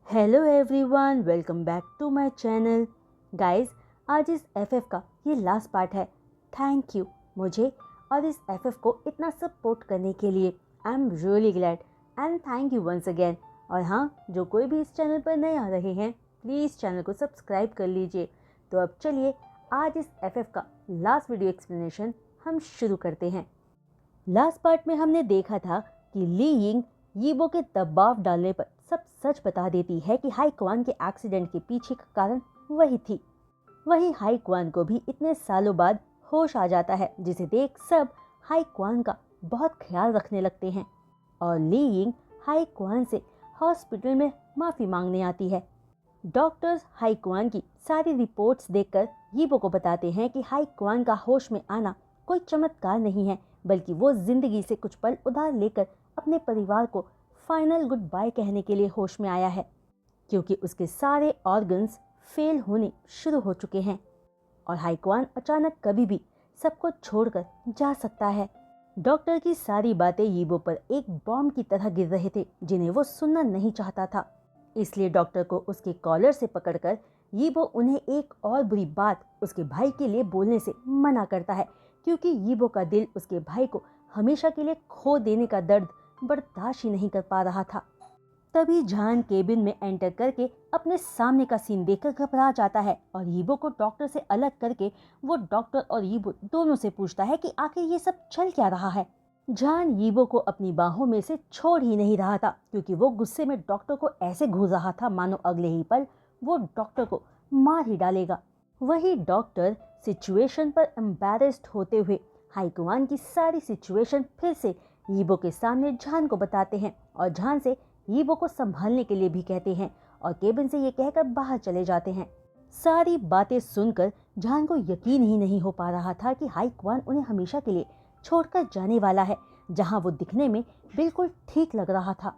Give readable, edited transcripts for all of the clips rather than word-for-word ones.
Hello everyone, welcome back to my channel. Guys, आज इस FF का ये लास्ट पार्ट है। थैंक यू मुझे और इस एफएफ को इतना सपोर्ट करने के लिए। I am really glad and thank you once again. और हाँ, जो कोई भी इस चैनल पर नए आ रहे हैं, प्लीज़ चैनल को सब्सक्राइब कर लीजिए। तो अब चलिए आज इस एफएफ का लास्ट वीडियो एक्सप्लेनेशन हम शुरू करते हैं। लास्ट पार्ट में हमने देखा था कि ली यिंग यीबो के दबाव डालने पर सब सच बता देती है कि हाई क्वान के एक्सीडेंट के पीछे का कारण वही थी। वही हाई क्वान को भी इतने सालों बाद होश आ जाता है, जिसे देख सब हाई क्वान का बहुत ख्याल रखने लगते हैं। और ली यिंग हाई क्वान से हॉस्पिटल में माफ़ी मांगने आती है। डॉक्टर्स हाई क्वान की सारी रिपोर्ट्स देखकर यीबो को बताते हैं कि हाई क्वान का होश में आना कोई चमत्कार नहीं है, बल्कि वो जिंदगी से कुछ पल उधार लेकर अपने परिवार को फाइनल गुड बाय कहने के लिए होश में आया है, क्योंकि उसके सारे ऑर्गन्स फेल होने शुरू हो चुके हैं और हाई क्वान अचानक कभी भी सबको छोड़कर जा सकता है। डॉक्टर की सारी बातें यीबो पर एक बॉम्ब की तरह गिर रहे थे, जिन्हें वो सुनना नहीं चाहता था। इसलिए डॉक्टर को उसके कॉलर से पकड़कर यीबो उन्हें एक और बुरी बात उसके भाई के लिए बोलने से मना करता है, क्योंकि यीबो का दिल उसके भाई को हमेशा के लिए खो देने का दर्द बर्दाश्त ही नहीं कर पा रहा था। तभी जान केबिन में एंटर करके अपने सामने का सीन देखकर घबरा जाता है और यीबो को डॉक्टर से अलग करके वो डॉक्टर और यीबो दोनों से पूछता है कि आखिर ये सब चल क्या रहा है। जान यीबो को अपनी बाहों में से छोड़ ही नहीं रहा था, क्योंकि वो गुस्से में डॉक्टर को ऐसे घूर रहा था मानो अगले ही पल वो डॉक्टर को मार ही डालेगा। वही डॉक्टर सिचुएशन पर एम्बैरेस्ड होते हुए हाई क्वान की सारी सिचुएशन फिर से यीबो के सामने जान को बताते हैं और जान से यीबो को संभालने के लिए भी कहते हैं और केबिन से ये कहकर बाहर चले जाते हैं। सारी बातें सुनकर जान को यकीन ही नहीं हो पा रहा था कि हाई क्वान उन्हें हमेशा के लिए छोड़कर जाने वाला है, जहां वो दिखने में बिल्कुल ठीक लग रहा था।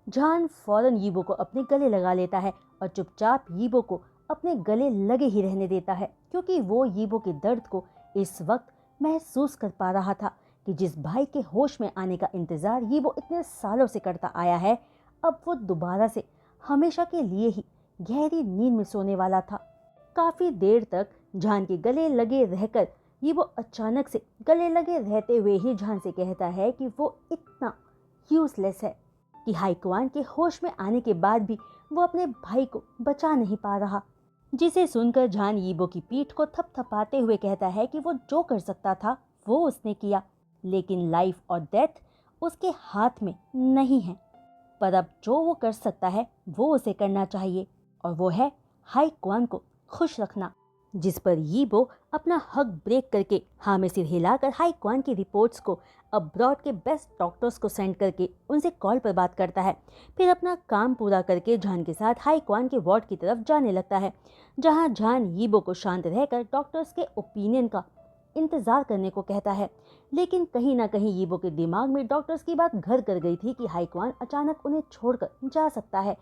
जान फौरन यीबो को अपने गले लगा लेता है और चुपचाप यीबो को अपने गले लगे ही रहने देता है, क्योंकि वो यीबो के दर्द को इस वक्त महसूस कर पा रहा था कि जिस भाई के होश में आने का इंतजार यीबो इतने सालों से करता आया है, अब वो दोबारा से हमेशा के लिए ही गहरी नींद में सोने वाला था। काफी देर तक जान के गले लगे रहकर यीबो अचानक से गले लगे रहते हुए ही जान से कहता है कि वो इतना यूजलेस है कि हाई क्वान के होश में आने के बाद भी वो अपने भाई को बचा नहीं पा रहा। जिसे सुनकर जान यीबो की पीठ को थपथपाते हुए कहता है कि वो जो कर सकता था वो उसने किया, लेकिन लाइफ और डेथ उसके हाथ में नहीं है। पर अब जो वो कर सकता है वो उसे करना चाहिए, और वो है हाई क्वान को खुश रखना। जिस पर यीबो अपना हक ब्रेक करके हाँ में सिर हिलाकर हाई क्वान की रिपोर्ट्स को अब्रॉड के बेस्ट डॉक्टर्स को सेंड करके उनसे कॉल पर बात करता है। फिर अपना काम पूरा करके जान के साथ हाई क्वान के वार्ड की तरफ जाने लगता है, जहां जान यीबो को शांत रहकर डॉक्टर्स के ओपिनियन का इंतजार करने को कहता है। लेकिन कहीं ना कहीं यीबो के दिमाग में डॉक्टर्स की बात घर कर गई थी कि हाई क्वान अचानक उन्हें छोड़कर जा सकता है।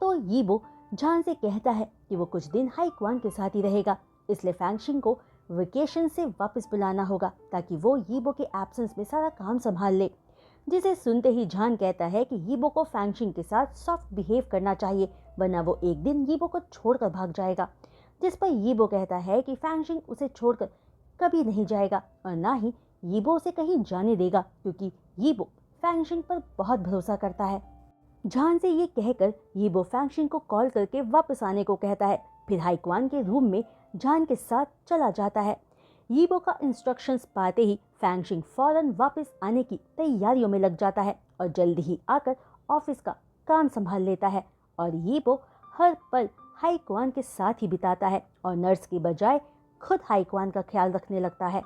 तो यीबो जान से कहता है कि वो कुछ दिन हाई क्वान के साथ ही रहेगा, इसलिए फैंगशिंग को वेकेशन से वापस बुलाना होगा ताकि वो यीबो के एब्सेंस में सारा काम संभाल ले। जिसे सुनते ही जान कहता है कि यीबो को फैंगशिंग के साथ सॉफ्ट बिहेव करना चाहिए, वरना वो एक दिन यीबो को छोड़कर भाग जाएगा। जिस पर यीबो कहता है कि फैंगशिंग उसे छोड़कर कभी नहीं जाएगा और ना ही यीबो उसे कहीं जाने देगा, क्योंकि यीबो फैंगशिंग पर बहुत भरोसा करता है। जान से ये कहकर यीबो फैंगशिंग को कॉल करके वापस आने को कहता है। फिर हाई क्वान के रूम में जान के साथ चला जाता है। यीबो का इंस्ट्रक्शंस पाते ही फैंगशिंग फौरन वापस आने की तैयारियों में लग जाता है और जल्दी ही आकर ऑफिस का काम संभाल लेता है। और यीबो हर पल हाई क्वान के साथ ही बिताता है और नर्स की बजाय खुद हाई क्वान का ख्याल रखने लगता है।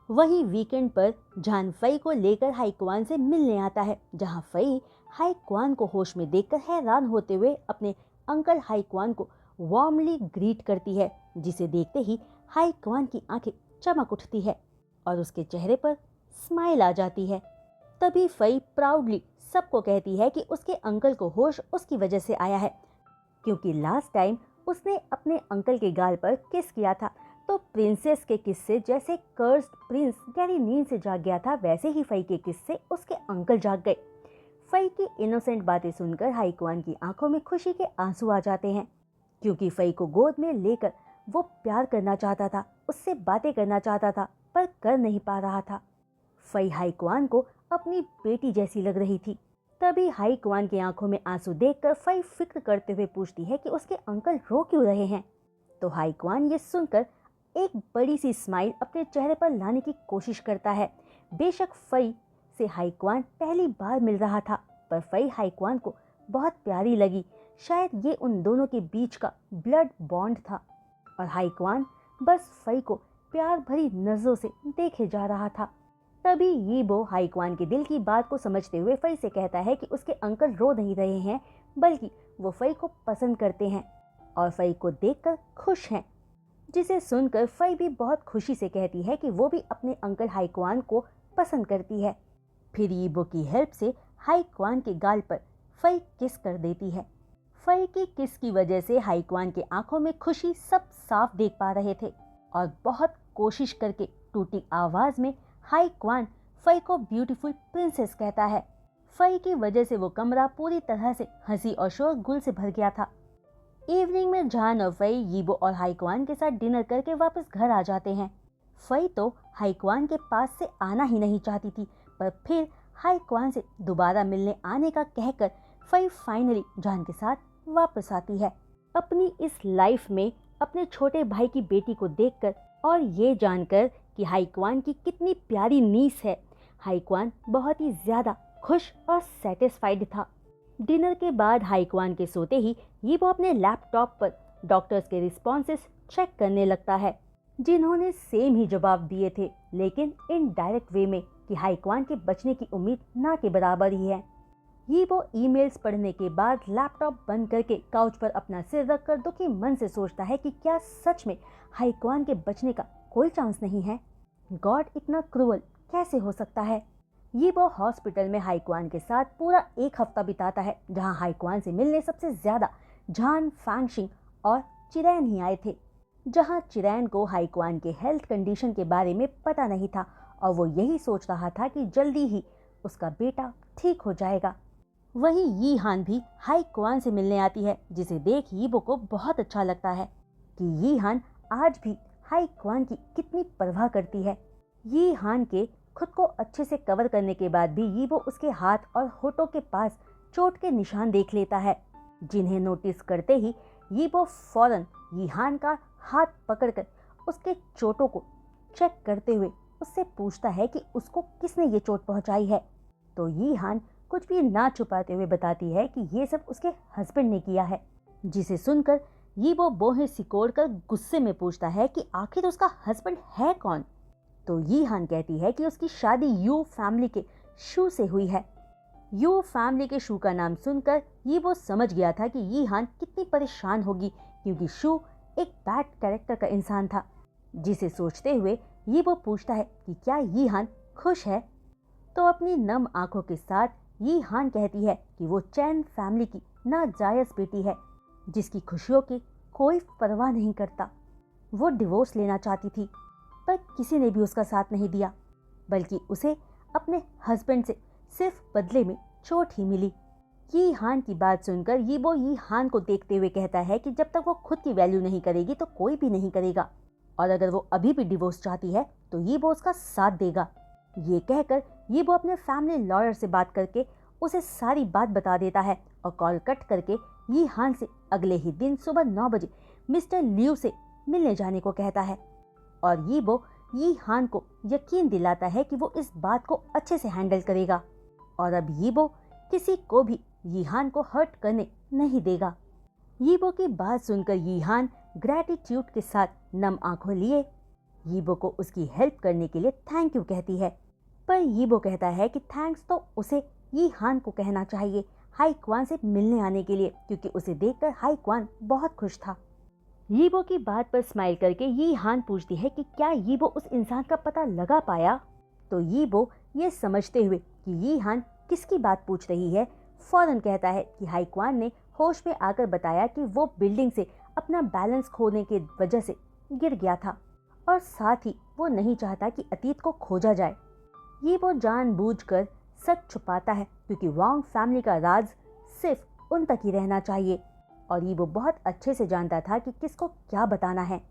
वही वीकेंड पर जान फई को लेकर हाई क्वान से मिलने आता है, जहां फई हाई क्वान को होश में देखकर हैरान होते हुए अपने अंकल हाई क्वान को वार्मली ग्रीट करती है, जिसे देखते ही हाई क्वान की आंखें चमक उठती है और उसके चेहरे पर स्माइल आ जाती है। तभी फई प्राउडली सबको कहती है कि उसके अंकल को होश उसकी वजह से आया है, क्योंकि लास्ट टाइम उसने अपने अंकल के गाल पर किस किया था। तो प्रिंसेस के किस्से जैसे कर्स्ड प्रिंस गहरी नींद से जाग गया था, वैसे ही फई के किस्से उसके अंकल जाग गए। फई की इनोसेंट बातें सुनकर हाईक्वान की आंखों में खुशी के आंसू आ जाते हैं, क्योंकि फई को गोद में लेकर वो प्यार करना चाहता था, उससे बातें करना चाहता था, पर कर नहीं पा रहा था। फई हाईक्वान को अपनी बेटी जैसी लग रही थी। तभी हाईक्वान की आंखों में आंसू देखकर फई फिक्र करते हुए पूछती है कि उसके अंकल रो क्यों रहे हैं। तो हाईक्वान ये सुनकर एक बड़ी सी स्माइल अपने चेहरे पर लाने की कोशिश करता है। बेशक फई से हाईक्वान पहली बार मिल रहा था, पर फई हाईक्वान को बहुत प्यारी लगी। शायद ये उन दोनों के बीच का ब्लड बॉन्ड था, और हाईक्वान बस फई को प्यार भरी नजरों से देखे जा रहा था। तभी यीबो हाईक्वान के दिल की बात को समझते हुए फई से कहता है कि उसके अंकल रो नहीं रहे हैं, बल्कि वो फई को पसंद करते हैं और फई को देखकर खुश हैं। जिसे सुनकर फई भी बहुत खुशी से कहती है कि वो भी अपने अंकल हाईक्वान को पसंद करती है। फिर यीबो की हेल्प से हाईक्वान के गाल पर फई किस कर देती है। फई की किस की वजह से हाईक्वान के आंखों में खुशी सब साफ देख पा रहे थे, और बहुत कोशिश करके टूटी आवाज में हाईक्वान फई को ब्यूटीफुल प्रिंसेस कहता है। फई की वजह से वो कमरा पूरी तरह से हंसी और शोरगुल से भर गया था। इवनिंग में जान और फई यीबो और हाईक्वान के साथ डिनर करके वापस घर आ जाते हैं। फई तो हाईक्वान के पास से आना ही नहीं चाहती थी, पर फिर हाईक्वान से दोबारा मिलने आने का कहकर फई फाइनली जान के साथ वापस आती है। अपनी इस लाइफ में अपने छोटे भाई की बेटी को देखकर और ये जानकर कि हाईक्वान की कितनी प्यारी नीस है, हाईक्वान बहुत ही ज्यादा खुश और सेटिस्फाइड था। डिनर के बाद हाईक्वान के सोते ही यीबो अपने लैपटॉप पर डॉक्टर्स के रिस्पॉन्सेस चेक करने लगता है, जिन्होंने सेम ही जवाब दिए थे, लेकिन इनडायरेक्ट वे में कि हाईक्वान के बचने की उम्मीद ना के बराबर ही है। यीबो ईमेल्स पढ़ने के बाद लैपटॉप बंद करके काउच पर अपना सिर रखकर दुखी मन से सोचता है कि क्या सच में हाईक्वान के बचने का कोई चांस नहीं है। गॉड इतना क्रूअल कैसे हो सकता है। यीबो हॉस्पिटल में हाईक्वान के साथ पूरा एक हफ्ता बिताता है, जहां हाईक्वान से मिलने सबसे ज्यादा जान, फैंगशिंग और चिरैन ही आए थे। जहां चिरैन को हाईक्वान के हेल्थ कंडीशन के बारे में पता नहीं था, और वो यही सोच रहा था कि जल्दी ही उसका बेटा ठीक हो जाएगा। वहीं यी हान भी हाईक्वान से मिलने आती है, जिसे देख यीबो को बहुत अच्छा लगता है कि यी हान आज भी हाईक्वान की कितनी परवाह करती है। यी हान के खुद को अच्छे से कवर करने के बाद भी यीबो उसके हाथ और होठों के पास चोट के निशान देख लेता है, जिन्हें नोटिस करते ही यीबो फौरन यी हान का हाथ पकड़कर उसके चोटों को चेक करते हुए उससे पूछता है कि उसको किसने ये चोट पहुंचाई है। तो यी हान कुछ भी ना छुपाते हुए बताती है कि ये सब उसके हस्बैंड ने किया है, जिसे सुनकर यीबो बोहें सिकोड़कर गुस्से में पूछता है कि आखिर उसका हस्बैंड है कौन। तो यी हान कहती है कि उसकी शादी यू फैमिली के शू से हुई है। यू फैमिली के शू का नाम सुनकर यीबो समझ गया था कि यी हान कितनी परेशान होगी, क्योंकि शू एक बैड कैरेक्टर का इंसान था। जिसे सोचते हुए यीबो पूछता है कि क्या यी हान खुश है। तो अपनी नम आंखों के साथ यी हान कहती है कि वो चैन फैमिली की नाजायज बेटी है, जिसकी खुशियों की कोई परवाह नहीं करता। वो डिवोर्स लेना चाहती थी, पर किसी ने भी उसका साथ नहीं दिया, बल्कि उसे अपने हस्बैंड से सिर्फ बदले में चोट ही मिली। यी हान की बात सुनकर यीबो यी हान को देखते हुए कहता है कि जब तक वो खुद की वैल्यू नहीं करेगी तो कोई भी नहीं करेगा, और अगर वो अभी भी डिवोर्स चाहती है तो यीबो उसका साथ देगा। ये कहकर यीबो अपने फैमिली लॉयर से बात करके उसे सारी बात बता देता है, और कॉल कट करके यी हान से अगले ही दिन सुबह 9 बजे मिस्टर लियू से मिलने जाने को कहता है। और यीबो यी हान को यकीन दिलाता है कि वो इस बात को अच्छे से हैंडल करेगा, और अब यीबो किसी को भी यी हान को हर्ट करने नहीं देगा। यीबो की बात सुनकर यी हान ग्रैटिट्यूड के साथ नम आंखों लिए यीबो को उसकी हेल्प करने के लिए थैंक यू कहती है। पर यीबो कहता है कि थैंक्स तो उसे यी हान को कहना चाहिए हाईक्वान से मिलने आने के लिए, क्योंकि उसे देखकर हाईक्वान बहुत खुश था। यीबो की बात पर स्माइल करके यी हान पूछती है कि क्या यीबो उस इंसान का पता लगा पाया। तो यीबो ये समझते हुए कि यी हान किसकी बात पूछ रही है, फौरन कहता है कि हाईक्वान ने होश में आकर बताया कि वो बिल्डिंग से अपना बैलेंस खोने की वजह से गिर गया था, और साथ ही वो नहीं चाहता कि अतीत को खोजा जाए। यीबो जानबूझकर सच छुपाता है, क्योंकि वांग फैमिली का राज सिर्फ उन तक ही रहना चाहिए और यीबो बहुत अच्छे से जानता था कि किसको क्या बताना है।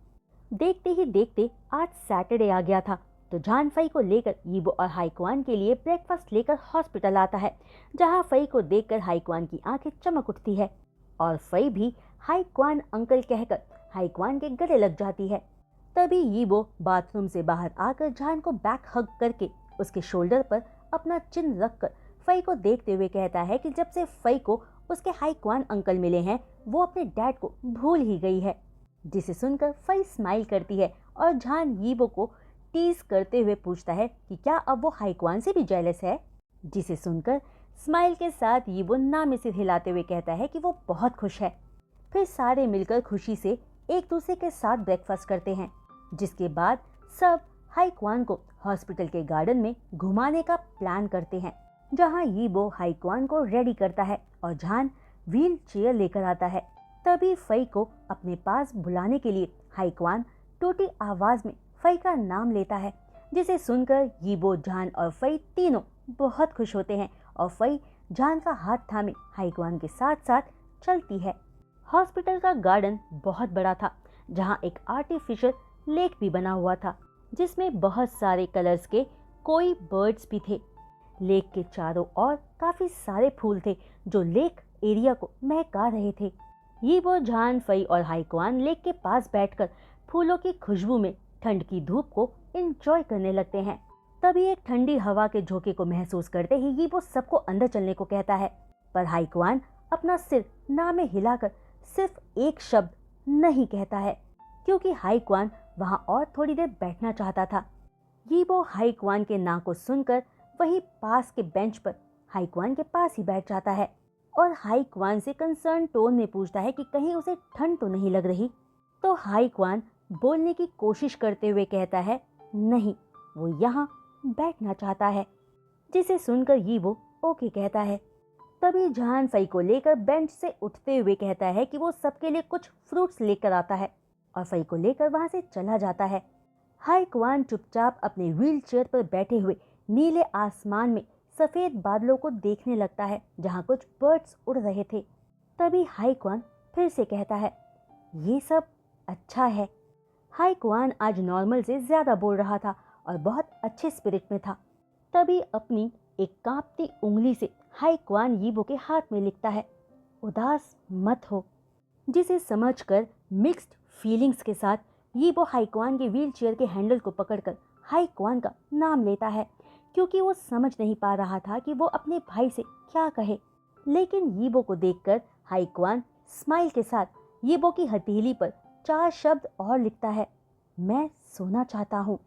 देखते ही देखते आज सैटरडे आ गया था, तो जान फई को लेकर यीबो और हाइक्वान के लिए ब्रेकफास्ट लेकर हॉस्पिटल आता है, जहां फई को देखकर हाइक्वान की आंखें चमक उठती है और फई भी हाइक्वान अंकल कहकर हाइक्वान के गले लग जाती है। तभी यीबो बाथरूम से बाहर आकर जान को बैक हग करके उसके शोल्डर पर अपना चिन रखकर फई को देखते हुए कहता है कि जब से फई को उसके हाइक्वान अंकल मिले हैं वो अपने डैड को भूल ही गई है। जिसे सुनकर फई स्माइल करती है और जान यीबो को टीज करते हुए पूछता है कि क्या अब वो हाइक्वान से भी जेलस है। जिसे सुनकर स्माइल के साथ यीबो ना में सिर हिलाते हुए कहता है कि वो बहुत खुश है। फिर सारे मिलकर खुशी से एक दूसरे के साथ ब्रेकफास्ट करते हैं, जिसके बाद सब हाइक्वान को हॉस्पिटल के गार्डन में घुमाने का प्लान करते हैं, जहां यीबो हाइक्वान को रेडी करता है और जान व्हील चेयर लेकर आता है। तभी फई को अपने पास बुलाने के लिए हाइक्वान टूटी आवाज में फई का नाम लेता है, जिसे सुनकर यीबो, जान और फई तीनों बहुत खुश होते हैं और फई जान का हाथ थामे हाइक्वान के साथ साथ चलती है। हॉस्पिटल का गार्डन बहुत बड़ा था, जहां एक आर्टिफिशियल लेक भी बना हुआ था, जिसमें बहुत सारे कलर्स के कोई बर्ड्स भी थे। लेक के चारों ओर काफी सारे फूल थे जो लेक एरिया को महका रहे थे। यीबो, जान, फई और हाइक्वान लेक के पास बैठकर फूलों की खुशबू में ठंड की धूप को एंजॉय करने लगते हैं। तभी एक ठंडी हवा के झोंके को महसूस करते ही यीबो सबको अंदर चलने को कहता है, पर हाइक्वान अपना सिर ना में हिलाकर सिर्फ एक शब्द नहीं कहता है, क्योंकि हाइक्वान वहां और थोड़ी देर बैठना चाहता था। यीबो हाइक्वान के ना को सुनकर वहीं पास के बेंच पर हाइक्वान के पास ही बैठ जाता है और हाइक्वान से कंसर्न टोन में पूछता है कि कहीं उसे ठंड तो नहीं लग रही। तो हाइक्वान बोलने की कोशिश करते हुए कहता है नहीं, वो यहाँ बैठना चाहता है। जिसे सुनकर यीबो ओके कहता है। तभी जान फई को लेकर बेंच से उठते हुए कहता है कि वो सबके लिए कुछ फ्रूट्स लेकर आता है और फई को लेकर वहां से चला जाता है। हाइक्वान चुपचाप अपने व्हील चेयर पर बैठे हुए नीले आसमान में सफेद बादलों को देखने लगता है, जहां कुछ बर्ड्स उड़ रहे थे। तभी हाइक्वान फिर से कहता है, ये सब अच्छा है। हाइक्वान आज नॉर्मल से ज्यादा बोल रहा था और बहुत अच्छे स्पिरिट में था। तभी अपनी एक कांपती उंगली से हाइक्वान यीबो के हाथ में लिखता है, उदास मत हो। जिसे समझकर मिक्स्ड फीलिंग्स के साथ यीबो हाइक्वान के व्हील चेयर के हैंडल को पकड़कर हाइक्वान का नाम लेता है, क्योंकि वो समझ नहीं पा रहा था कि वो अपने भाई से क्या कहे। लेकिन यीबो को देखकर हाइक्वान स्माइल के साथ यीबो की हथेली पर 4 शब्द और लिखता है, मैं सोना चाहता हूँ।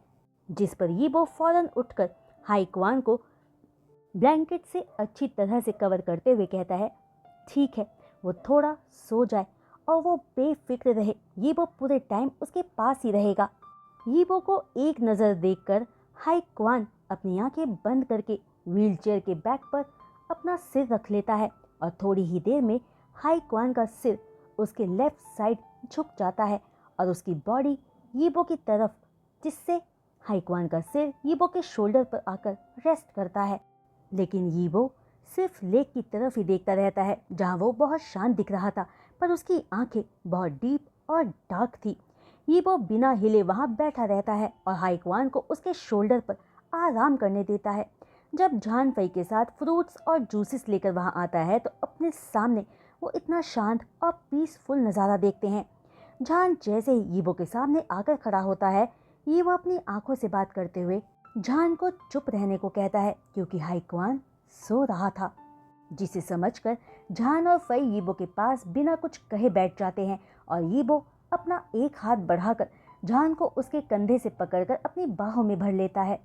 जिस पर यीबो फौरन उठकर हाइक्वान को ब्लैंकेट से अच्छी तरह से कवर करते हुए कहता है, ठीक है, वो थोड़ा सो जाए और वो बेफिक्र रहे, यीबो पूरे टाइम उसके पास ही रहेगा। यीबो को एक नज़र देखकर हाइक्वान अपनी आंखें बंद करके व्हीलचेयर के बैक पर अपना सिर रख लेता है और थोड़ी ही देर में हाइक्वान का सिर उसके लेफ्ट साइड झुक जाता है और उसकी बॉडी यीबो की तरफ, जिससे हाइक्वान का सिर यीबो के शोल्डर पर आकर रेस्ट करता है। लेकिन यीबो सिर्फ लेक की तरफ ही देखता रहता है, जहां वो बहुत शांत दिख रहा था, पर उसकी आंखें बहुत डीप और डार्क थी। यीबो बिना हिले वहां बैठा रहता है और हाइक्वान को उसके शोल्डर पर आराम करने देता है। जब जान फई के साथ फ्रूट्स और जूसेस लेकर वहां आता है तो अपने सामने वो इतना शांत और पीसफुल नज़ारा देखते हैं। जान जैसे ही यीबो के सामने आकर खड़ा होता है, यीबो अपनी आंखों से बात करते हुए जान को चुप रहने को कहता है, क्योंकि हाइक्वान सो रहा था। जिसे समझकर जान और फई यीबो के पास बिना कुछ कहे बैठ जाते हैं और यीबो अपना एक हाथ बढ़ाकर जान को उसके कंधे से पकड़कर अपनी बाहों में भर लेता है।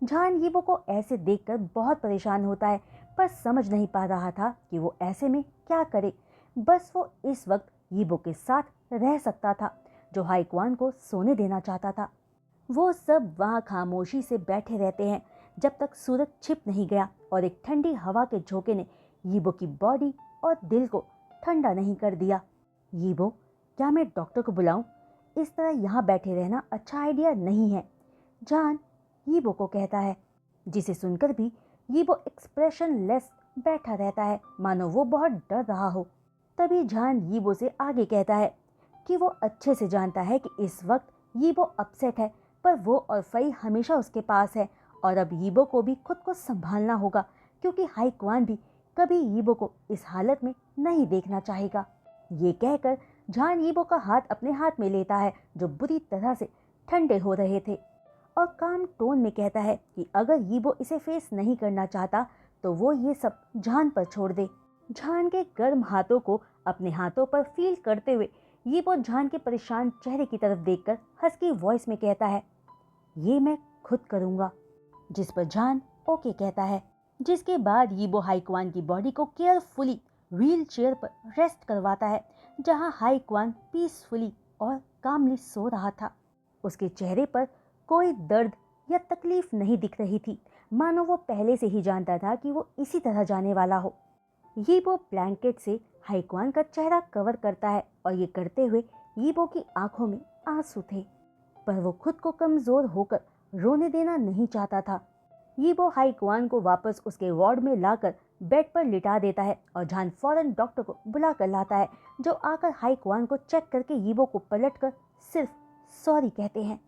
जान यीबो को ऐसे देखकर बहुत परेशान होता है, पर समझ नहीं पा रहा था कि वो ऐसे में क्या करे। बस वो इस वक्त यीबो के साथ रह सकता था, जो हाइक्वान को सोने देना चाहता था। वो सब वहाँ खामोशी से बैठे रहते हैं जब तक सूरज छिप नहीं गया और एक ठंडी हवा के झोंके ने यीबो की बॉडी और दिल को ठंडा नहीं कर दिया। यीबो, क्या मैं डॉक्टर को बुलाऊं? इस तरह यहाँ बैठे रहना अच्छा आइडिया नहीं है, जान यीबो को कहता है। जिसे सुनकर भी ये वो एक्सप्रेशन लेस बैठा रहता है, मानो वो बहुत डर रहा हो। तभी जान यीबो से आगे कहता है कि वो अच्छे से जानता है कि इस वक्त यीबो अपसेट है, पर वो और फई हमेशा उसके पास है और अब यीबो को भी खुद को संभालना होगा, क्योंकि हाई क्वान भी कभी यीबो को इस हालत में नहीं देखना चाहेगा। ये कहकर जान यीबो का हाथ अपने हाथ में लेता है जो बुरी तरह से ठंडे हो रहे थे, और काम टोन में कहता है कि अगर यीबो इसे फेस नहीं करना चाहता तो वो ये सब जान पर छोड़ दे। जान के गर्म हाथों को अपने हाथों पर फील करते हुए यीबो जान के परेशान चेहरे की तरफ देखकर हस्की वॉइस में कहता है, ये मैं खुद करूँगा। जिस पर जान ओके कहता है, जिसके बाद यीबो हाई क्वान की बॉडी को केयरफुली व्हील चेयर पर रेस्ट करवाता है, जहां हाई क्वान पीसफुली और कामली सो रहा था। उसके चेहरे पर कोई दर्द या तकलीफ नहीं दिख रही थी, मानो वो पहले से ही जानता था कि वो इसी तरह जाने वाला हो। यीबो ब्लैंकेट से हाई क्वान का चेहरा कवर करता है और ये करते हुए यीबो की आंखों में आंसू थे, पर वो खुद को कमजोर होकर रोने देना नहीं चाहता था। यीबो हाई क्वान को वापस उसके वार्ड में लाकर बेड पर लिटा देता है और जान फौरन डॉक्टर को बुला कर लाता है, जो आकर हाई क्वान को चेक करके यीबो को पलटकर सिर्फ सॉरी कहते हैं,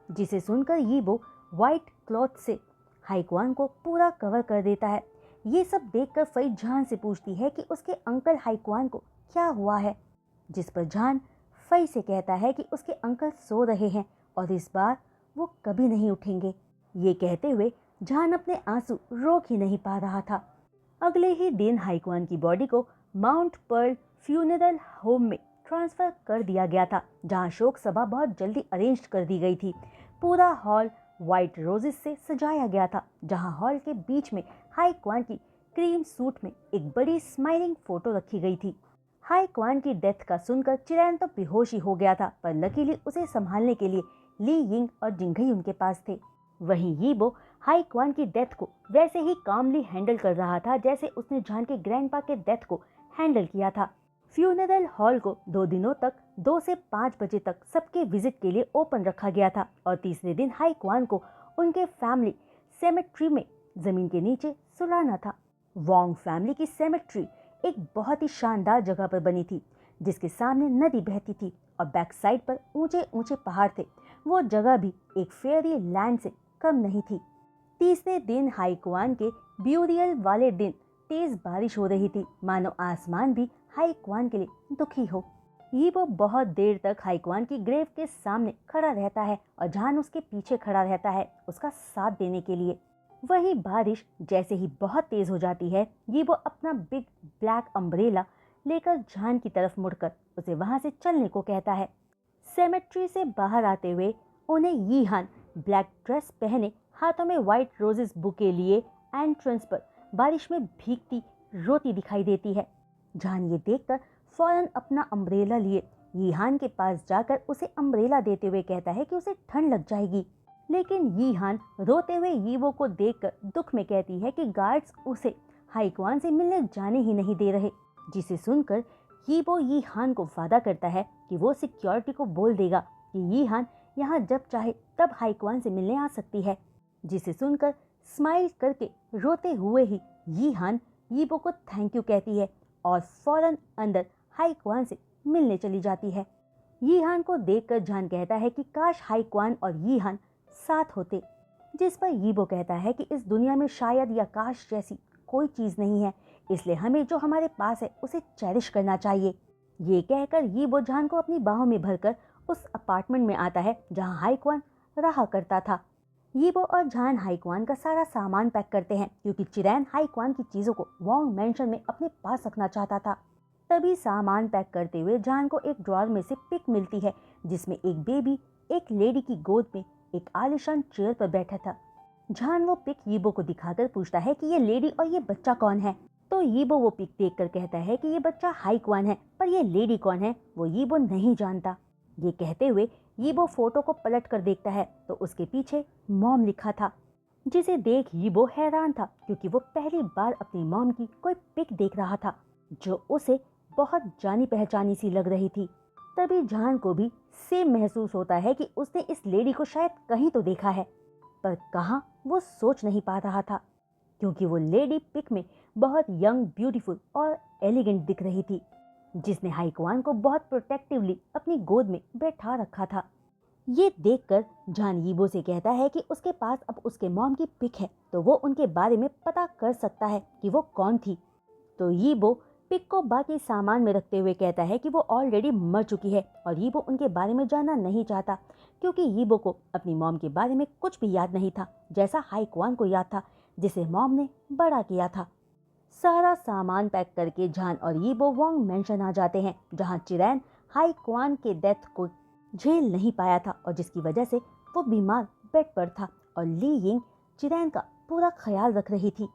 जिसे सुनकर यीबो व्हाइट क्लॉथ से हाई क्वान को पूरा कवर कर देता है। ये सब देखकर फई जान से पूछती है कि उसके अंकल हाई क्वान को क्या हुआ है, जिस पर जान फई से कहता है कि उसके अंकल सो रहे हैं और इस बार वो कभी नहीं उठेंगे। ये कहते हुए जान अपने आंसू रोक ही नहीं पा रहा था। अगले ही दिन हाई क्वान की बॉडी को माउंट पर्ल फ्यूनरल होम में ट्रांसफर कर दिया गया था, जहां शोक सभा बहुत जल्दी अरेंज कर दी गई थी। पूरा हॉल व्हाइट रोजेस से सजाया गया था, जहां हॉल के बीच में हाई क्वान की क्रीम सूट में एक बड़ी स्माइलिंग फोटो रखी गई थी। हाई क्वान की डेथ का सुनकर चिरैन तो बेहोश ही हो गया था, पर लकीली उसे संभालने के लिए ली यिंग और जिंगई उनके पास थे। वहीं यीबो हाई क्वान की डेथ को वैसे ही कामली हैंडल कर रहा था जैसे उसने जान के ग्रैंडपा के डेथ को हैंडल किया था। फ्यूनरल हॉल को 2 दिनों तक 2 से 5 बजे तक सबके विजिट के लिए ओपन रखा गया था और तीसरे दिन हाई क्वान को उनके फैमिली सेमेट्री में जमीन के नीचे सुलाना था। वोंग फैमिली की सेमेट्री एक बहुत ही शानदार जगह पर बनी थी, जिसके सामने नदी बहती थी और बैक साइड पर ऊंचे ऊंचे पहाड़ थे। वो जगह भी एक फेयरी लैंड से कम नहीं थी। तीसरे दिन हाई क्वान के ब्यूरियल वाले दिन तेज बारिश हो रही थी, मानो आसमान भी हाई क्वान के लिए दुखी हो। यीबो बहुत देर तक हाई क्वान की ग्रेव के सामने खड़ा रहता है और जान उसके पीछे खड़ा रहता है उसका साथ देने के लिए। वही बारिश जैसे ही बहुत तेज हो जाती है, यीबो अपना बिग ब्लैक अम्ब्रेला लेकर जान की तरफ मुड़कर उसे वहां से चलने को कहता है। सेमेट्री से बाहर आते हुए उन्हें यीहान ब्लैक ड्रेस पहने हाथों में व्हाइट रोजेस बुके लिए एंट्रेंस पर बारिश में भीगती रोती दिखाई देती है। जान ये देखकर फौरन अपना अम्ब्रेला लिए यीहान के पास जाकर उसे अम्ब्रेला देते हुए कहता है कि उसे ठंड लग जाएगी, लेकिन यीहान रोते हुए यीबो को देखकर दुख में कहती है कि गार्ड्स उसे हाई क्वान से मिलने जाने ही नहीं दे रहे, जिसे सुनकर यीबो यीहान को वादा करता है कि वो सिक्योरिटी को बोल देगा कि यीहान यहाँ जब चाहे तब हाई क्वान से मिलने आ सकती है, जिसे सुनकर स्माइल करके रोते हुए ही यीहान यीबो को थैंक यू कहती है और फौरन अंदर हाई क्वान से मिलने चली जाती है। यीहान को देखकर जान कहता है कि काश हाई क्वान और यीहान साथ होते, जिस पर यीबो कहता है कि इस दुनिया में शायद या काश जैसी कोई चीज़ नहीं है, इसलिए हमें जो हमारे पास है उसे चेरिश करना चाहिए। ये कहकर यीबो जान को अपनी बाहों में भरकर उस अपार्टमेंट में आता है जहां हाई क्वान रहा करता था। यीबो और जान हाई क्वान का सारा सामान पैक करते हैं, क्योंकि चिरैन हाई क्वान की चीज़ों को वोंग मैंशन में अपने पास रखना चाहता था। तभी सामान पैक करते हुए जान को एक ड्रॉर में से पिक मिलती है, जिसमें एक बेबी एक लेडी की गोद में एक आलिशान चेयर पर बैठा था। जान वो पिक यीबो को दिखाकर पूछता है कि ये लेडी और ये बच्चा कौन है, तो यीबो वो पिक देखकर कहता है कि ये बच्चा हाई क्वान है, पर ये लेडी कौन है वो यीबो नहीं जानता। ये कहते हुए यीबो फोटो को पलट कर देखता है तो उसके पीछे मॉम लिखा था, जिसे देख यीबो हैरान था, क्योंकि वो पहली बार अपनी मॉम की कोई पिक देख रहा था जो उसे बहुत जानी पहचानी सी लग रही थी। तभी जान को भी सेम महसूस होता है कि उसने इस लेडी को शायद कहीं तो देखा है, पर कहाँ वो सोच नहीं पा रहा था। क्योंकि वो लेडी पिक में बहुत यंग, ब्यूटीफुल और एलिगेंट दिख रही थी, जिसने हाईक्वान को बहुत प्रोटेक्टिवली अपनी गोद में बैठा रखा था। ये देखकर जान यीबो से कहता है कि उसके पास अब उसके मॉम की पिक है, तो वो उनके बारे में पता कर सकता है कि वो कौन थी। तो यीबो पिक को बाकी सामान में रखते हुए कहता है कि वो ऑलरेडी मर चुकी है और यीबो उनके बारे में जानना नहीं चाहता, क्योंकि यीबो को अपनी मॉम के बारे में कुछ भी याद नहीं था, जैसा हाईक्वान को याद था, जिसे मॉम ने बड़ा किया था। सारा सामान पैक करके जान और यीबो वोंग मैंशन आ जाते हैं, जहां चिरैन हाईक्वान के डेथ को झेल नहीं पाया था और जिसकी वजह से वो बीमार बेड पर था और ली यिंग चिरैन का पूरा ख्याल रख रही थी।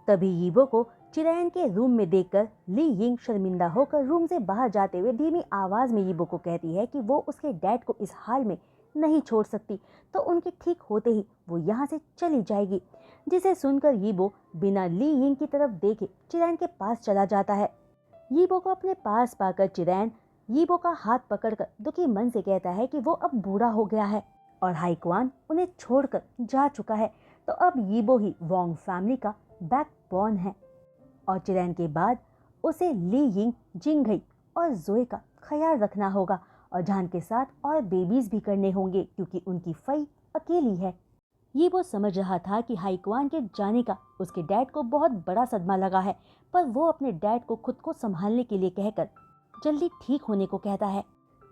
तभी यीबो को चिरैन के रूम में देखकर ली यिंग शर्मिंदा होकर रूम से बाहर जाते हुए धीमी आवाज में यीबो को कहती है कि वो उसके डैड को इस हाल में नहीं छोड़ सकती, तो उनके ठीक होते ही वो यहाँ से चली जाएगी। जिसे सुनकर यीबो बिना ली यिंग की तरफ देखे चिरैन के पास चला जाता है। यीबो को अपने पास पाकर चिरैन यीबो का हाथ पकड़कर दुखी मन से कहता है कि वो अब बूढ़ा हो गया है और हाईक्वान उन्हें छोड़कर जा चुका है, तो अब यीबो ही वोंग फैमिली का बैकबोन है और चिरैन के बाद उसे ली यिंग, जिंगई और जोए का ख्याल रखना होगा और जान के साथ और बेबीज भी करने होंगे, क्योंकि उनकी फई अकेली है। यीबो समझ रहा था कि हाईक्वान के जाने का उसके डैड को बहुत बड़ा सदमा लगा है, पर वो अपने डैड को खुद को संभालने के लिए कहकर जल्दी ठीक होने को कहता है।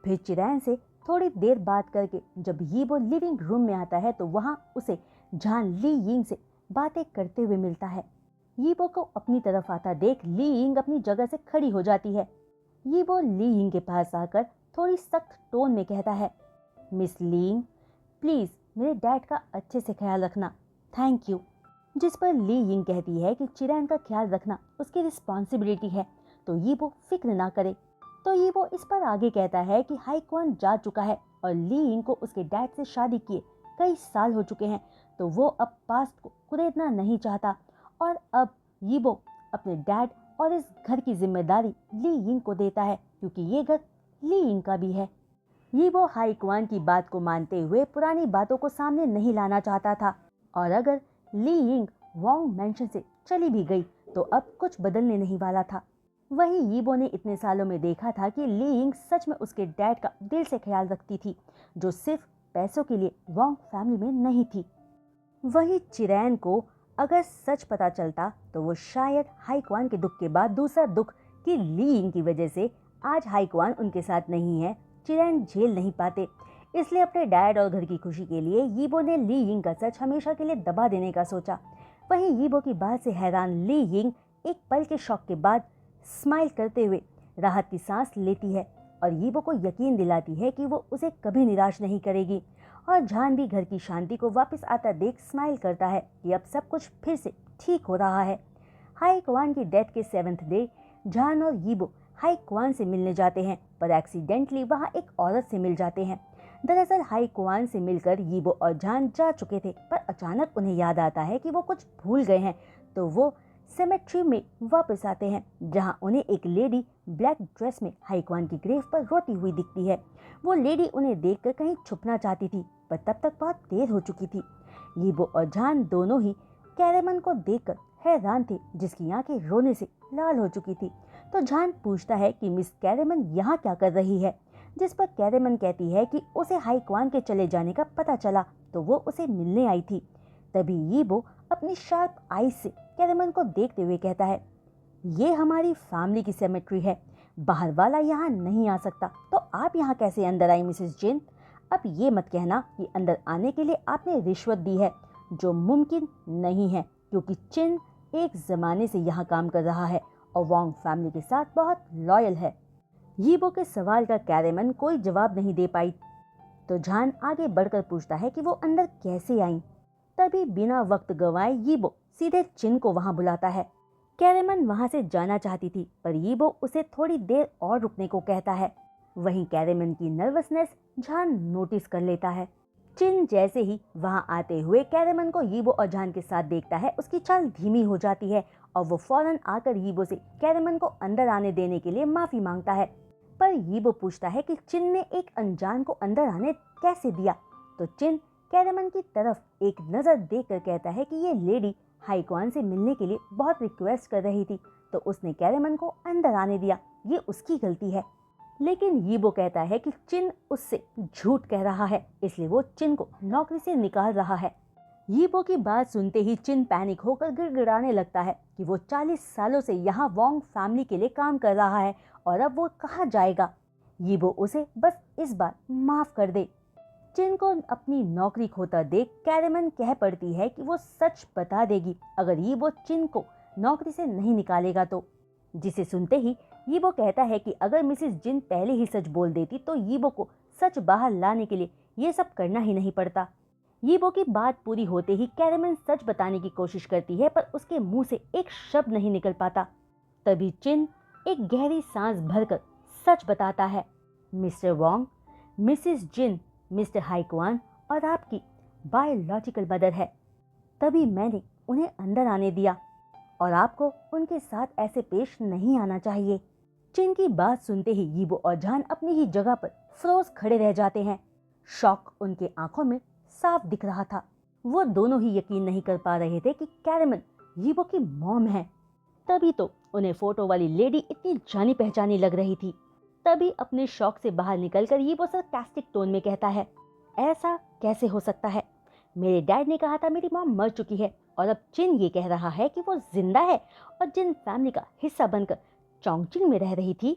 फिर चिरैन से थोड़ी देर बात करके जब यीबो लिविंग रूम में आता है, तो वहाँ उसे जान ली यिंग से बातें करते हुए मिलता है। यीबो को अपनी तरफ आता देख ली यिंग अपनी जगह से खड़ी हो जाती है। यीबो ली यिंग के पास आकर थोड़ी सख्त टोन में कहता है, मिस ली यिंग, प्लीज मेरे डैड का अच्छे से ख्याल रखना, थैंक यू। जिस पर ली यिंग कहती है कि चिरैन का ख्याल रखना उसकी रिस्पॉन्सिबिलिटी है, तो यीबो फिक्र ना करे। तो यीबो इस पर आगे कहता है कि हाईक्वान जा चुका है और ली यिंग को उसके डैड से शादी किए कई साल हो चुके हैं, तो वो अब पास्ट को कुरेदना नहीं चाहता और अब यीबो अपने डैड और इस घर की जिम्मेदारी ली यिंग को देता है, क्योंकि ये घर ली यिंग का भी है। यीबो हाईक्वान की बात को मानते हुए पुरानी बातों को सामने नहीं लाना चाहता था, और अगर ली यिंग वोंग मैंशन से चली भी गई तो अब कुछ बदलने नहीं वाला था। वहीं यीबो ने इतने सालों में देखा था कि ली यिंग सच में उसके डैड का दिल से ख्याल रखती थी, जो सिर्फ पैसों के लिए वोंग फैमिली में नहीं थी। वहीं चिरैन को अगर सच पता चलता तो वो शायद हाईक्वान के दुख के बाद दूसरा दुख कि ली यिंग की वजह से आज हाईक्वान उनके साथ नहीं है, चिरैन झेल नहीं पाते। इसलिए अपने डैड और घर की खुशी के लिए यीबो ने ली यिंग का सच हमेशा के लिए दबा देने का सोचा। वहीं यीबो की बात से हैरान ली यिंग एक पल के शॉक के बाद स्माइल करते हुए राहत की सांस लेती है और यीबो को यकीन दिलाती है कि वो उसे कभी निराश नहीं करेगी। और जान भी घर की शांति को वापस आता देख स्माइल करता है कि अब सब कुछ फिर से ठीक हो रहा है। हाईक्वान की डेथ के 7th डे जान और यीबो हाईक्वान से मिलने जाते हैं, पर एक्सीडेंटली वहाँ एक औरत से मिल जाते हैं। दरअसल हाईक्वान से मिलकर यीबो और जान जा चुके थे, पर अचानक उन्हें याद आता है कि वो कुछ भूल गए हैं, तो वो सेमेट्री में वापस आते हैं, जहां उन्हें एक लेडी ब्लैक ड्रेस में हाईक्वान की ग्रेव पर रोती हुई दिखती है। वो लेडी उन्हें देखकर कहीं छुपना चाहती थी, पर तब तक बहुत देर हो चुकी थी। यीबो और जान दोनों ही कैरेमन को देखकर हैरान थे, जिसकी आंखें रोने से लाल हो चुकी थी। तो जान पूछता है कि मिस कैरेमन यहाँ क्या कर रही है, जिस पर कैरेमन कहती है कि उसे हाईक्वान के चले जाने का पता चला तो वो उसे मिलने आई थी। तभी यीबो अपनी शार्प आईज से कैरेमन को देखते हुए कहता है, ये हमारी फैमिली की सेमेट्री है, बाहर वाला यहाँ नहीं आ सकता, तो आप यहाँ कैसे अंदर आई मिसेस जिन? अब ये मत कहना कि अंदर आने के लिए आपने रिश्वत दी है, जो मुमकिन नहीं है, क्योंकि चिन एक जमाने से यहाँ काम कर रहा है और वोंग फैमिली के साथ बहुत लॉयल है। यीबो के सवाल का कैरेमन कोई जवाब नहीं दे पाई, तो जान आगे बढ़कर पूछता है कि वो अंदर कैसे आई। तभी बिना वक्त गंवाए यीबो सीधे चिन को वहां बुलाता है। कैरेमन वहां से जाना चाहती थी, पर यीबो उसे थोड़ी देर और रुकने को कहता है। वहीं कैरेमन की नर्वसनेस जान नोटिस कर लेता है। चिन जैसे ही वहां आते हुए कैरेमन को यीबो और जान के साथ देखता है, उसकी चाल धीमी हो जाती है और वो फौरन आकर यीबो से कैरेमन को अंदर आने देने के लिए माफी मांगता है। पर यीबो पूछता है कि चिन ने एक अनजान को अंदर आने कैसे दिया, तो चिन कैरेमन की तरफ एक नजर देकर कहता है कि ये लेडी हाईक्वान से मिलने के लिए बहुत रिक्वेस्ट कर रही थी तो उसने कैरेमन को अंदर आने दिया, ये उसकी गलती है। लेकिन यीबो कहता है कि चिन उससे झूठ कह रहा है, इसलिए वो चिन को नौकरी से निकाल रहा है। यीबो की बात सुनते ही चिन पैनिक होकर गिड़गिड़ाने लगता है कि वो 40 सालों से यहाँ वोंग फैमिली के लिए काम कर रहा है और अब वो कहाँ जाएगा। यीबो उसे बस इस बार माफ कर दे। चिन को अपनी नौकरी खोता देख कैरेमन कह पड़ती है कि वो सच बता देगी अगर यीबो चिन को नौकरी से नहीं निकालेगा तो। जिसे सुनते ही यीबो कहता है कि अगर मिसेस जिन पहले ही सच बोल देती तो यीबो को सच बाहर लाने के लिए ये सब करना ही नहीं पड़ता। यीबो की बात पूरी होते ही कैरेमन सच बताने की कोशिश करती है पर उसके मुंह से एक शब्द नहीं निकल पाता। तभी चिन एक गहरी सांस भरकर सच बताता है, मिस्टर वोंग, मिसेस जिन मिस्टर हाईक्वान और आपकी बायोलॉजिकल मदर है। तभी मैंने उन्हें अंदर आने दिया और आपको उनके साथ ऐसे पेश नहीं आना चाहिए। चिन की बात सुनते ही यीबो और जान अपनी ही जगह पर फ्रोज खड़े रह जाते हैं। शॉक उनके आंखों में साफ दिख रहा था। वो दोनों ही यकीन नहीं कर पा रहे थे कि कैरेमन यीबो की मॉम है। तभी तो उन्हें फोटो वाली लेडी इतनी जानी पहचानी लग रही थी। तभी अपने शौक से बाहर निकलकर यीबो सरकास्टिक टोन में कहता है, ऐसा कैसे हो सकता है? मेरे डैड ने कहा था मेरी मॉम मर चुकी है और अब चिन ये कह रहा है कि वो जिंदा है और जिन फैमिली का हिस्सा बनकर चोंगचिंग में रह रही थी।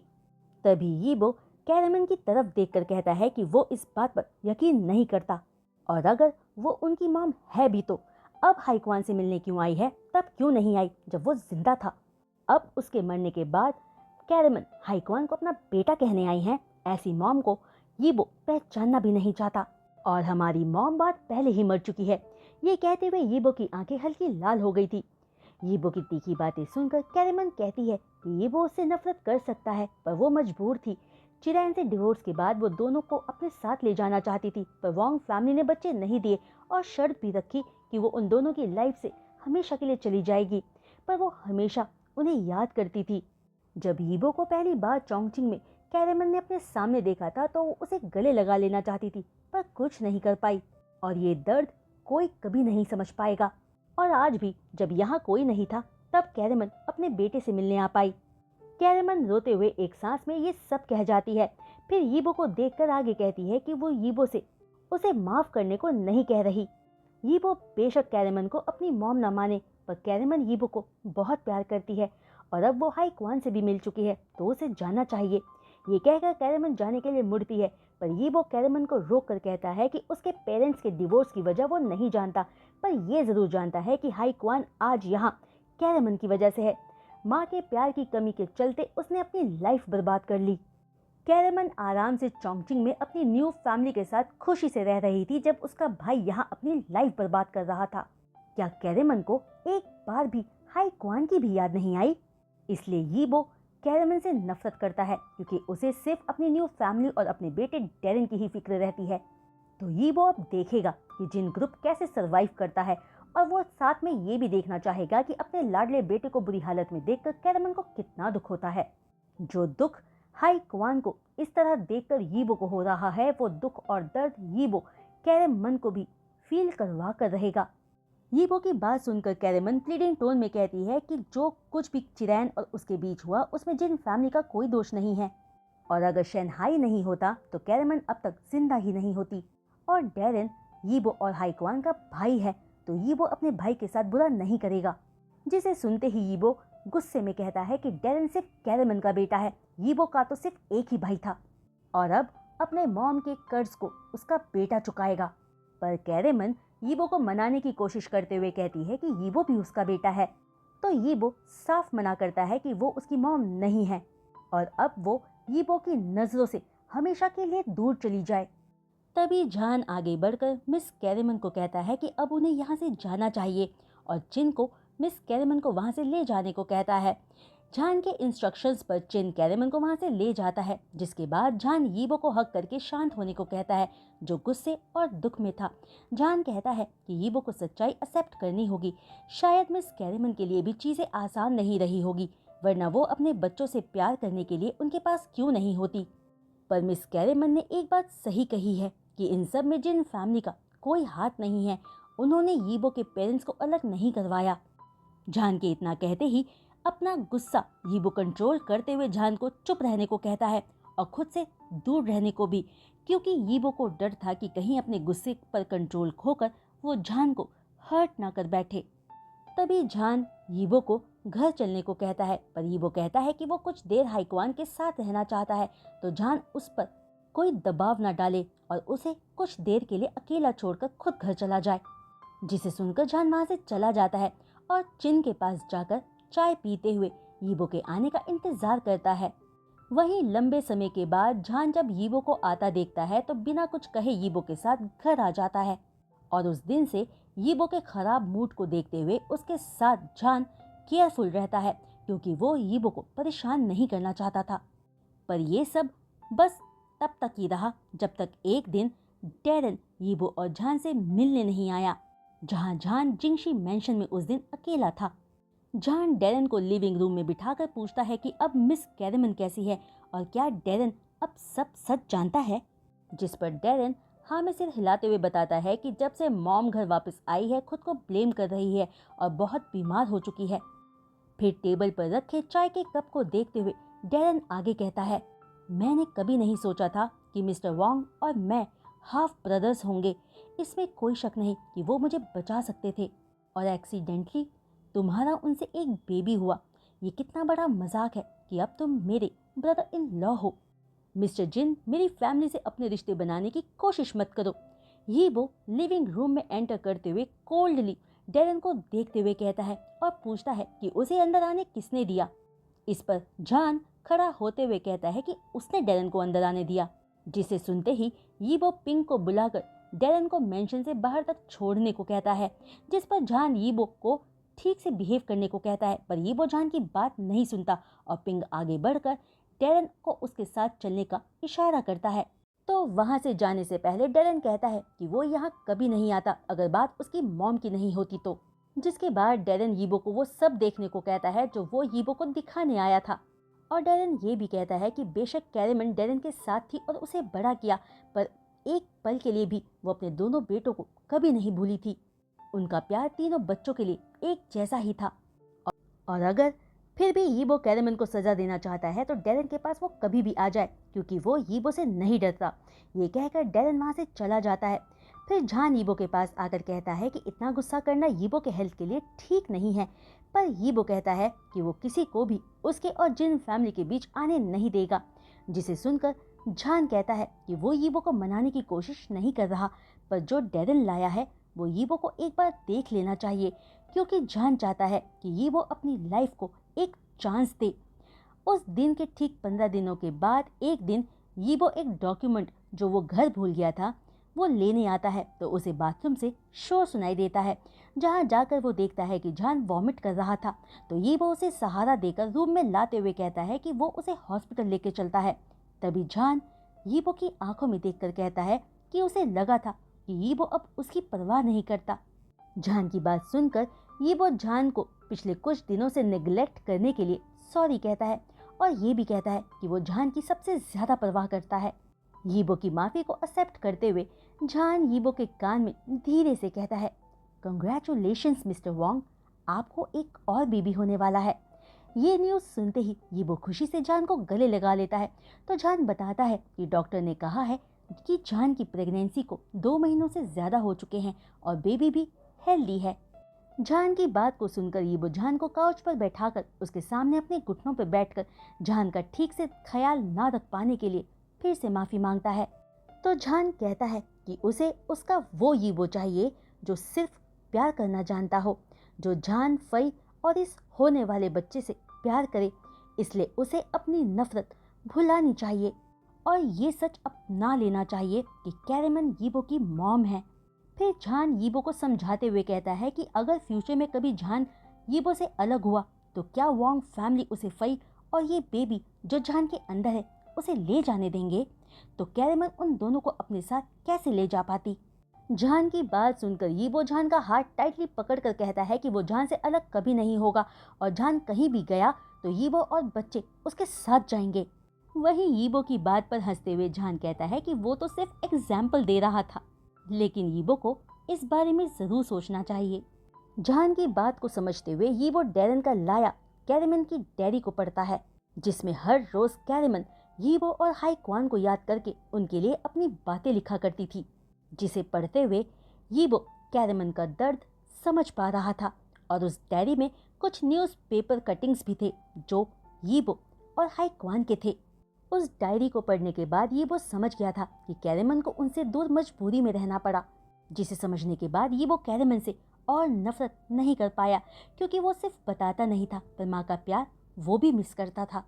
तभी यीबो कैरेमन की तरफ देखकर कहता है कि वो इस बात पर यकीन नहीं करता और अगर वो उनकी मॉम है भी तो अब हाईक्वान से मिलने क्यों आई है, तब क्यों नहीं आई जब वो जिंदा था। अब उसके मरने के बाद कैरेमन हाईक्वान को अपना बेटा कहने आई हैं। ऐसी मॉम को यीबो पहचानना भी नहीं चाहता और हमारी मॉम बात पहले ही मर चुकी है। ये कहते हुए यीबो की आंखें हल्की लाल हो गई थी। यीबो की तीखी बातें सुनकर कैरेमन कहती है कि यीबो उससे नफरत कर सकता है पर वो मजबूर थी। चिरैन से डिवोर्स के बाद वो दोनों को अपने साथ ले जाना चाहती थी पर वोंग फैमिली ने बच्चे नहीं दिए और शर्त भी रखी कि वो उन दोनों की लाइफ से हमेशा के लिए चली जाएगी। पर वो हमेशा उन्हें याद करती थी। जब यीबो को पहली बार चोंगचिंग में कैरेमन ने अपने सामने देखा था तो वो उसे गले लगा लेना चाहती थी पर कुछ नहीं कर पाई और ये दर्द कोई कभी नहीं समझ पाएगा। और आज भी जब यहाँ कोई नहीं था तब कैरेमन अपने बेटे से मिलने आ पाई। कैरेमन रोते हुए एक सांस में ये सब कह जाती है। फिर यीबो को देखकर आगे कहती है कि वो यीबो से उसे माफ करने को नहीं कह रही। यीबो बेशक कैरेमन को अपनी मॉम न माने पर कैरेमन यीबो को बहुत प्यार करती है और अब वो हाईक्वान से भी मिल चुकी है तो उसे जाना चाहिए। ये कहकर कैरेमन जाने के लिए मुड़ती है पर यीबो कैरेमन को रोक कर कहता है कि उसके पेरेंट्स के डिवोर्स की वजह वो नहीं जानता पर ये जरूर जानता है कि हाईक्वान आज यहाँ कैरेमन की वजह से है। माँ के प्यार की कमी के चलते उसने अपनी लाइफ बर्बाद कर ली। कैरेमन आराम से चोंगचिंग में अपनी न्यू फैमिली के साथ खुशी से रह रही थी जब उसका भाई यहाँ अपनी लाइफ बर्बाद कर रहा था। क्या कैरेमन को एक बार भी हाईक्वान की भी याद नहीं आई? इसलिए यीबो कैरेमन से नफरत करता है क्योंकि उसे सिर्फ अपनी न्यू फैमिली और अपने बेटे डेरेन की ही फिक्र रहती है। तो यीबो अब देखेगा कि जिन ग्रुप कैसे सरवाइव करता है और वो साथ में ये भी देखना चाहेगा कि अपने लाडले बेटे को बुरी हालत में देखकर कैरेमन को कितना दुख होता है। जो दुख हाईक्वान को इस तरह देखकर यीबो को हो रहा है वो दुख और दर्द यीबो कैरेमन को भी फील करवा कर रहेगा। यीबो की बात सुनकर कैरेमन प्लीडिंग टोन में कहती है कि जो कुछ भी चिरैन और उसके बीच हुआ उसमें जिन फैमिली का कोई दोष नहीं है और अगर शेनहाई नहीं होता तो कैरेमन अब तक जिंदा ही नहीं होती और डेरेन यीबो और हाईक्वान का भाई है तो यीबो अपने भाई के साथ बुरा नहीं करेगा। जिसे सुनते ही यीबो गुस्से में कहता है कि डेरेन सिर्फ कैरेमन का बेटा है, यीबो का तो सिर्फ एक ही भाई था और अब अपने मॉम के कर्ज को उसका बेटा चुकाएगा। पर कैरेमन यीबो को मनाने की कोशिश करते हुए कहती है कि यीबो भी उसका बेटा है तो यीबो साफ मना करता है कि वो उसकी मॉम नहीं है और अब वो यीबो की नजरों से हमेशा के लिए दूर चली जाए। तभी जान आगे बढ़कर मिस कैरेमन को कहता है कि अब उन्हें यहाँ से जाना चाहिए और चिन को मिस कैरेमन को वहाँ से ले जाने को कहता है। जान के इंस्ट्रक्शंस पर चिन कैरेमन को वहाँ से ले जाता है जिसके बाद जान यीबो को हक करके शांत होने को कहता है जो गुस्से और दुख में था। जान कहता है कि यीबो को सच्चाई एक्सेप्ट करनी होगी। शायद मिस कैरेमन के लिए भी चीज़ें आसान नहीं रही होगी वरना वो अपने बच्चों से प्यार करने के लिए उनके पास क्यों नहीं होती। पर मिस कैरेमन ने एक बात सही कही है कि इन सब में जिन फैमिली का कोई हाथ नहीं है। उन्होंने यीबो के पेरेंट्स को अलग नहीं करवाया जान के इतना कहते ही अपना गुस्सा यीबो कंट्रोल करते हुए जान को चुप रहने को कहता है और खुद से दूर रहने को भी, क्योंकि यीबो को डर था कि कहीं अपने गुस्से पर कंट्रोल खोकर वो जान को हर्ट ना कर बैठे। तभी जान यीबो को घर चलने को कहता है, पर यीबो कहता है कि वो कुछ देर हाइक्वान के साथ रहना चाहता है, तो जान उस पर कोई दबाव ना डाले और उसे कुछ देर के लिए अकेला छोड़कर खुद घर चला जाए। जिसे सुनकर जान वहां से चला जाता है और चिन के पास जाकर चाय पीते हुए यीबो के आने का इंतजार करता है। वहीं लंबे समय के बाद जान जब यीबो को आता देखता है तो बिना कुछ कहे यीबो के साथ घर आ जाता है और उस दिन से यीबो के खराब मूड को देखते हुए उसके साथ जान केयरफुल रहता है, क्योंकि वो यीबो को परेशान नहीं करना चाहता था। पर ये सब बस तब तक ही रहा जब तक एक दिन डैरेन यीबो और जान से मिलने नहीं आया, जहां जान जिंगशी मैंशन में उस दिन अकेला था। जान डैरेन को लिविंग रूम में बिठाकर पूछता है कि अब मिस कैरेमन कैसी है और क्या डैरेन अब सब सच जानता है, जिस पर डैरेन हाँ में सिर हिलाते हुए बताता है कि जब से मॉम घर वापस आई है खुद को ब्लेम कर रही है और बहुत बीमार हो चुकी है। फिर टेबल पर रखे चाय के कप को देखते हुए डैरेन आगे कहता है, मैंने कभी नहीं सोचा था कि मिस्टर वॉन्ग और मैं हाफ ब्रदर्स होंगे। इसमें कोई शक नहीं कि वो मुझे बचा सकते थे और एक्सीडेंटली तुम्हारा उनसे एक बेबी हुआ। ये कितना बड़ा मजाक है कि अब तुम मेरे ब्रदर इन लॉ हो। मिस्टर जिन, मेरी फैमिली से अपने रिश्ते बनाने की कोशिश मत करो। यीबो लिविंग रूम में एंटर करते हुए कोल्डली डैरेन को देखते हुए कहता है और पूछता है कि उसे अंदर आने किसने दिया। इस पर जान खड़ा होते हुए कहता है कि उसने डैरेन को अंदर आने दिया, जिसे सुनते ही यीबो पिंक को बुलाकर डैरेन को मेंशन से बाहर तक छोड़ने को कहता है, जिस पर जान यीबो को ठीक से बिहेव करने को कहता है, पर यीबो जान की बात नहीं सुनता और पिंग आगे बढ़कर डैरेन को उसके साथ चलने का इशारा करता है। तो वहां से जाने से पहले डैरेन कहता है कि वो यहाँ कभी नहीं आता अगर बात उसकी मॉम की नहीं होती तो, जिसके बाद डैरेन यीबो को वो सब देखने को कहता है जो वो यीबो को दिखाने आया था। और डैरेन ये भी कहता है कि बेशक कैरेमन डैरेन के साथ थी और उसे बड़ा किया, पर एक पल के लिए भी वो अपने दोनों बेटों को कभी नहीं भूली थी। उनका प्यार तीनों बच्चों के लिए एक जैसा ही था और अगर फिर भी यीबो कैरेमन को सजा देना चाहता है तो डैरेन के पास वो कभी भी आ जाए, क्योंकि वो यीबो से नहीं डरता। ये कहकर डैरेन वहां से चला जाता है। फिर जान यीबो के पास आकर कहता है कि इतना गुस्सा करना यीबो के हेल्थ के लिए ठीक नहीं है, पर यीबो कहता है कि वो किसी को भी उसके और जिन फैमिली के बीच आने नहीं देगा। जिसे सुनकर जान कहता है कि वो यीबो को मनाने की कोशिश नहीं कर रहा, पर जो डैरेन लाया है वो यीबो को एक बार देख लेना चाहिए, क्योंकि जान चाहता है कि यीबो अपनी लाइफ को एक चांस दे। उस दिन के ठीक 15 दिनों के बाद एक दिन यीबो एक डॉक्यूमेंट जो वो घर भूल गया था वो लेने आता है, तो उसे बाथरूम से शोर सुनाई देता है। जहां जाकर वो देखता है कि जान वॉमिट कर रहा था, तो यीबो उसे सहारा देकर रूम में लाते हुए कहता है कि वो उसे हॉस्पिटल लेके चलता है। तभी जान यीबो की आंखों में देखकर कहता है कि उसे लगा था कि यीबो अब उसकी परवाह नहीं करता। जान की बात सुनकर यीबो जान को पिछले कुछ दिनों से नेग्लेक्ट करने के लिए सॉरी कहता है और ये भी कहता है कि वो जान की सबसे ज्यादा परवाह करता है। यीबो की माफी को एक्सेप्ट करते हुए जान यीबो के कान में धीरे से कहता है, कंग्रेचुलेशंस मिस्टर वॉन्ग, आपको एक और बेबी होने वाला है। ये न्यूज़ सुनते ही यीबो खुशी से जान को गले लगा लेता है। तो जान बताता है कि डॉक्टर ने कहा है कि जान की प्रेगनेंसी को 2 महीनों से ज्यादा हो चुके हैं और बेबी भी हेल्दी है। जान की बात को सुनकर यीबो जान को काउच पर बैठाकर उसके सामने अपने घुटनों पर बैठकर जान का ठीक से ख्याल ना रख पाने के लिए फिर से माफी मांगता है। तो जान कहता है कि उसे उसका वो यीबो चाहिए जो सिर्फ प्यार करना जानता हो, जो जान, फई और इस होने वाले बच्चे से प्यार करे। इसलिए उसे अपनी नफरत भुलानी चाहिए और ये सच अपना लेना चाहिए कि कैरेमन यीबो की मॉम है। फिर जान यीबो को समझाते हुए कहता है कि अगर फ्यूचर में कभी जान यीबो से अलग हुआ तो क्या वॉन्ग फैमिली उसे फई और ये बेबी जो जान के अंदर है उसे ले जाने देंगे? तो कैरेमन उन दोनों को अपने साथ कैसे ले जा पाती? जान की बात सुनकर यीबो जान का हाथ टाइटली पकड़कर कहता है कि वो जान से अलग कभी नहीं होगा और जान कहीं भी गया तो यीबो और बच्चे उसके साथ जाएंगे। वहीं यीबो की बात पर हंसते हुए जान कहता है कि वो तो सिर्फ एग्जाम्पल दे रहा था, लेकिन यीबो को इस बारे में जरूर सोचना चाहिए। जहान की बात को समझते हुए यीबो डैरन का लाया कैरेमन की डायरी को पढ़ता है, जिसमें हर रोज कैरेमन यीबो और हाई क्वान को याद करके उनके लिए अपनी बातें लिखा करती थी, जिसे पढ़ते हुए यीबो कैरेमन का दर्द समझ पा रहा था। और उस डायरी में कुछ न्यूज़पेपर कटिंग्स भी थे जो यीबो और हाई क्वान के थे। उस डायरी को पढ़ने के बाद यीबो समझ गया था कि कैरेमन को उनसे दूर मजबूरी में रहना पड़ा, जिसे समझने के बाद यीबो कैरेमन से और नफरत नहीं कर पाया, क्योंकि वो सिर्फ बताता नहीं था पर माँ का प्यार वो भी मिस करता था।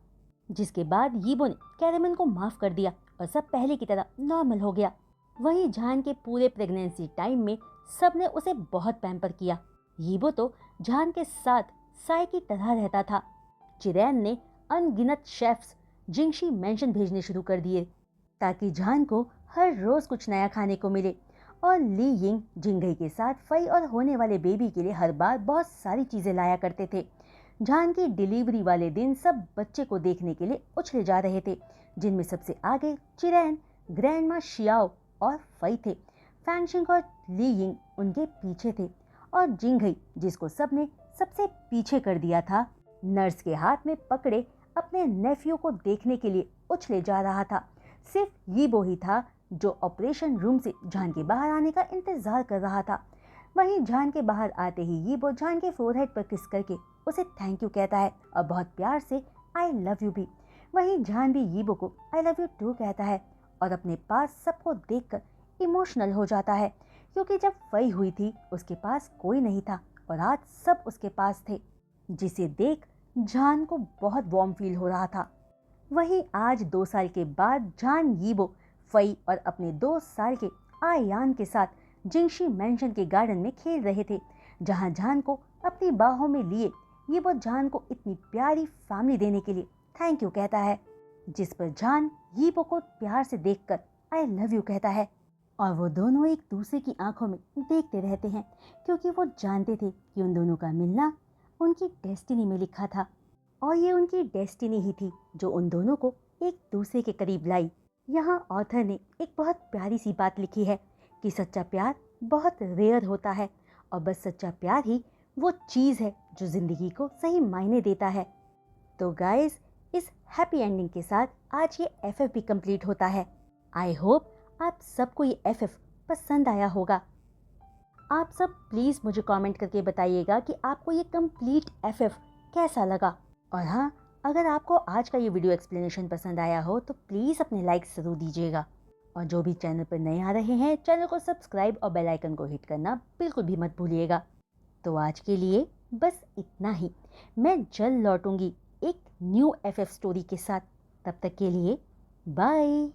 जिसके बाद यीबो ने कैरेमन को माफ कर दिया और सब पहले की तरह नॉर्मल हो गया। वहीं जहान के पूरे प्रेगनेंसी टाइम में सबने उसे बहुत पैम्पर किया। यीबो तो जहान के साथ साय की तरह रहता था। चिरैन ने अनगिनत शेफ्स जिंगशी मेंशन भेजने शुरू कर दिए ताकि जहान को हर रोज कुछ नया खाने को मिले, और ली यिंग जिंगई के साथ फई और होने वाले बेबी के लिए हर बार बहुत सारी चीजें लाया करते थे। जहान की डिलीवरी वाले दिन सब बच्चे को देखने के लिए उछले जा रहे थे, जिनमें सबसे आगे चिरैन, ग्रैंडमा शियाओ और फई थे। फैंगशिंग और ली यिंग उनके पीछे थे, और जिंगई, जिसको सबने सबसे पीछे कर दिया था, नर्स के हाथ में पकड़े अपने नेफ्यू को देखने के लिए उछले जा रहा था। सिर्फ यीबो ही था जो ऑपरेशन रूम से जान के बाहर आने का इंतजार कर रहा था। वहीं जान के बाहर आते ही यीबो जान के फोरहेड पर किस करके उसे थैंक यू कहता है और बहुत प्यार से आई लव यू भी। वहीं जान भी यीबो को आई लव यू टू कहता है और अपने पास सबको देखकर इमोशनल हो जाता है, क्योंकि जब फई हुई थी उसके पास कोई नहीं था और आज सब उसके पास थे, जिसे देख जान को बहुत वार्म फील हो रहा था। वहीं आज 2 साल के बाद जान, यीबो, फई और अपने 2 साल के आयान के साथ जिंगशी मेंशन के गार्डन में खेल रहे थे, जहां जान को अपनी बाहों में लिए यीबो जान को इतनी प्यारी फैमिली देने के लिए थैंक यू कहता है, जिस पर जान यीबो को प्यार से देखकर आई लव यू कहता है। और वो दोनों एक दूसरे की आंखों में देखते रहते हैं, क्योंकि वो जानते थे कि उन दोनों का मिलना उनकी डेस्टिनी में लिखा था, और ये उनकी डेस्टिनी ही थी जो उन दोनों को एक दूसरे के करीब लाई। यहाँ ऑथर ने एक बहुत प्यारी सी बात लिखी है कि सच्चा प्यार बहुत रेयर होता है, और बस सच्चा प्यार ही वो चीज़ है जो ज़िंदगी को सही मायने देता है। तो गाइस, इस हैप्पी एंडिंग के साथ आज ये एफएफ भी कंप्लीट होता है। आई होप आप सबको ये एफएफ पसंद आया होगा। आप सब प्लीज़ मुझे कमेंट करके बताइएगा कि आपको ये कंप्लीट एफएफ कैसा लगा। और हाँ, अगर आपको आज का ये वीडियो एक्सप्लेनेशन पसंद आया हो तो प्लीज़ अपने लाइक्स ज़रूर दीजिएगा, और जो भी चैनल पर नए आ रहे हैं चैनल को सब्सक्राइब और बेल आइकन को हिट करना बिल्कुल भी मत भूलिएगा। तो आज के लिए बस इतना ही। मैं जल्द लौटूंगी एक न्यू एफएफ स्टोरी के साथ। तब तक के लिए बाय।